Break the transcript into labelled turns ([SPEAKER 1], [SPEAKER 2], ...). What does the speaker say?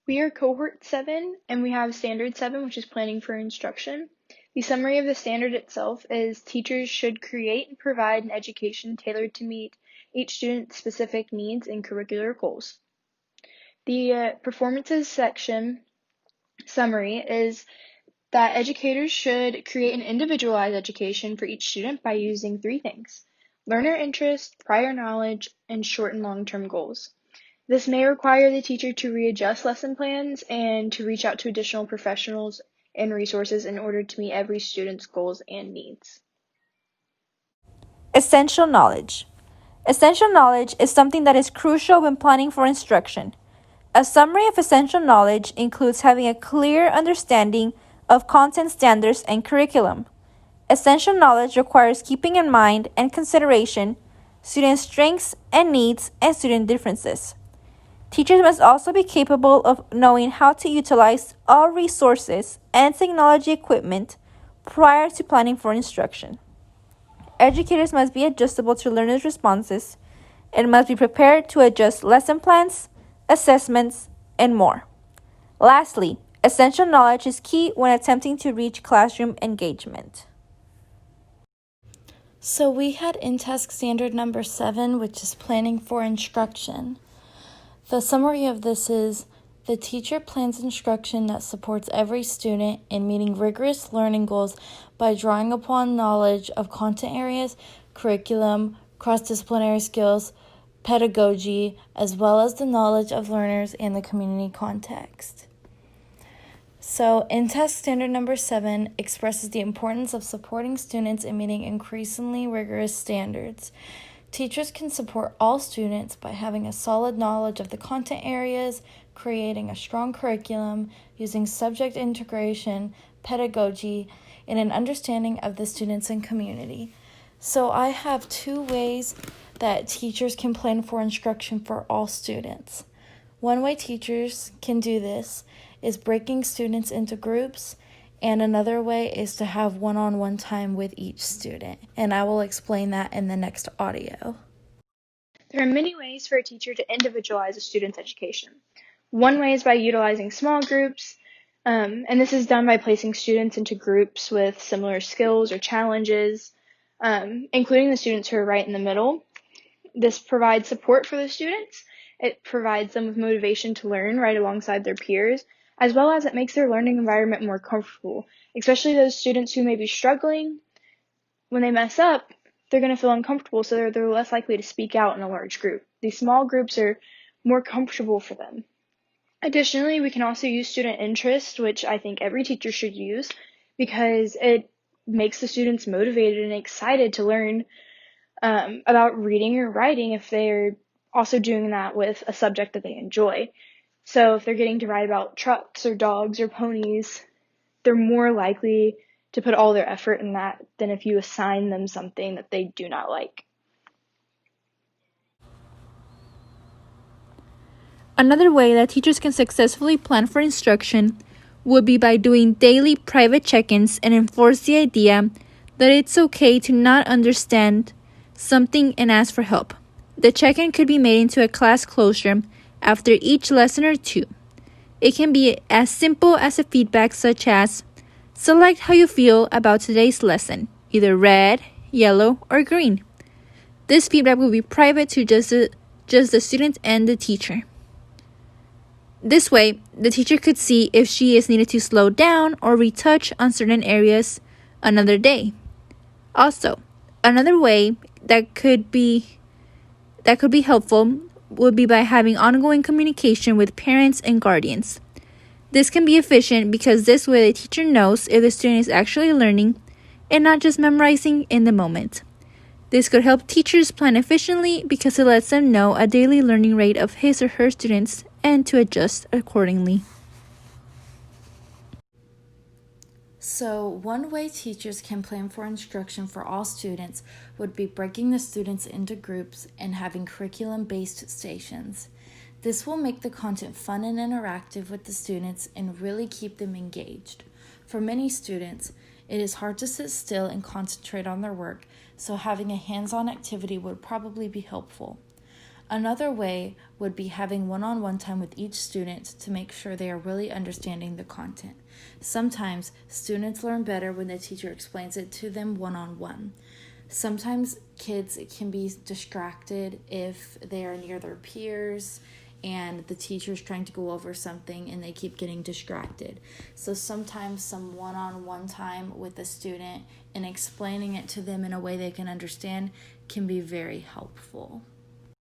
[SPEAKER 1] We are Cohort 7, and we have Standard 7, which is Planning for Instruction. The summary of the standard itself is teachers should create and provide an education tailored to meet each student's specific needs and curricular goals. The performances section summary is that educators should create an individualized education for each student by using three things: learner interest, prior knowledge, and short and long-term goals. This may require the teacher to readjust lesson plans and to reach out to additional professionals and resources in order to meet every student's goals and needs.
[SPEAKER 2] Essential knowledge. Essential knowledge is something that is crucial when planning for instruction. A summary of essential knowledge includes having a clear understanding of content standards and curriculum. Essential knowledge requires keeping in mind and consideration student strengths and needs and student differences. Teachers must also be capable of knowing how to utilize all resources and technology equipment prior to planning for instruction. Educators must be adjustable to learners' responses and must be prepared to adjust lesson plans, assessments, and more. Lastly, essential knowledge is key when attempting to reach classroom engagement.
[SPEAKER 3] So we had in-task standard number 7, which is planning for instruction. The summary of this is: the teacher plans instruction that supports every student in meeting rigorous learning goals by drawing upon knowledge of content areas, curriculum, cross-disciplinary skills, pedagogy, as well as the knowledge of learners and the community context. So, in-task standard number 7 expresses the importance of supporting students in meeting increasingly rigorous standards. Teachers can support all students by having a solid knowledge of the content areas, creating a strong curriculum, using subject integration, pedagogy, and an understanding of the students and community. So I have 2 ways that teachers can plan for instruction for all students. One way teachers can do this is breaking students into groups, and another way is to have one-on-one time with each student, and I will explain that in the next audio.
[SPEAKER 1] There are many ways for a teacher to individualize a student's education. One way is by utilizing small groups, and this is done by placing students into groups with similar skills or challenges, including the students who are right in the middle. This provides support for the students. It provides them with motivation to learn right alongside their peers, as well as it makes their learning environment more comfortable, especially those students who may be struggling. When they mess up, they're going to feel uncomfortable, so they're less likely to speak out in a large group. These small groups are more comfortable for them. Additionally, we can also use student interest, which I think every teacher should use, because it makes the students motivated and excited to learn about reading or writing if they're also doing that with a subject that they enjoy. So if they're getting to write about trucks or dogs or ponies, they're more likely to put all their effort in that than if you assign them something that they do not like.
[SPEAKER 2] Another way that teachers can successfully plan for instruction would be by doing daily private check-ins and enforce the idea that it's okay to not understand something and ask for help. The check-in could be made into a class closure after each lesson or 2. It can be as simple as a feedback such as, select how you feel about today's lesson, either red, yellow, or green. This feedback will be private to just the student and the teacher. This way, the teacher could see if she is needed to slow down or retouch on certain areas another day. Also, another way that could be helpful would be by having ongoing communication with parents and guardians. This can be efficient because this way the teacher knows if the student is actually learning and not just memorizing in the moment. This could help teachers plan efficiently because it lets them know a daily learning rate of his or her students and to adjust accordingly.
[SPEAKER 3] So, one way teachers can plan for instruction for all students would be breaking the students into groups and having curriculum-based stations. This will make the content fun and interactive with the students and really keep them engaged. For many students, it is hard to sit still and concentrate on their work, so having a hands-on activity would probably be helpful. Another way would be having one-on-one time with each student to make sure they are really understanding the content. Sometimes students learn better when the teacher explains it to them one-on-one. Sometimes kids can be distracted if they are near their peers and the teacher's trying to go over something and they keep getting distracted. So sometimes some one-on-one time with the student and explaining it to them in a way they can understand can be very helpful.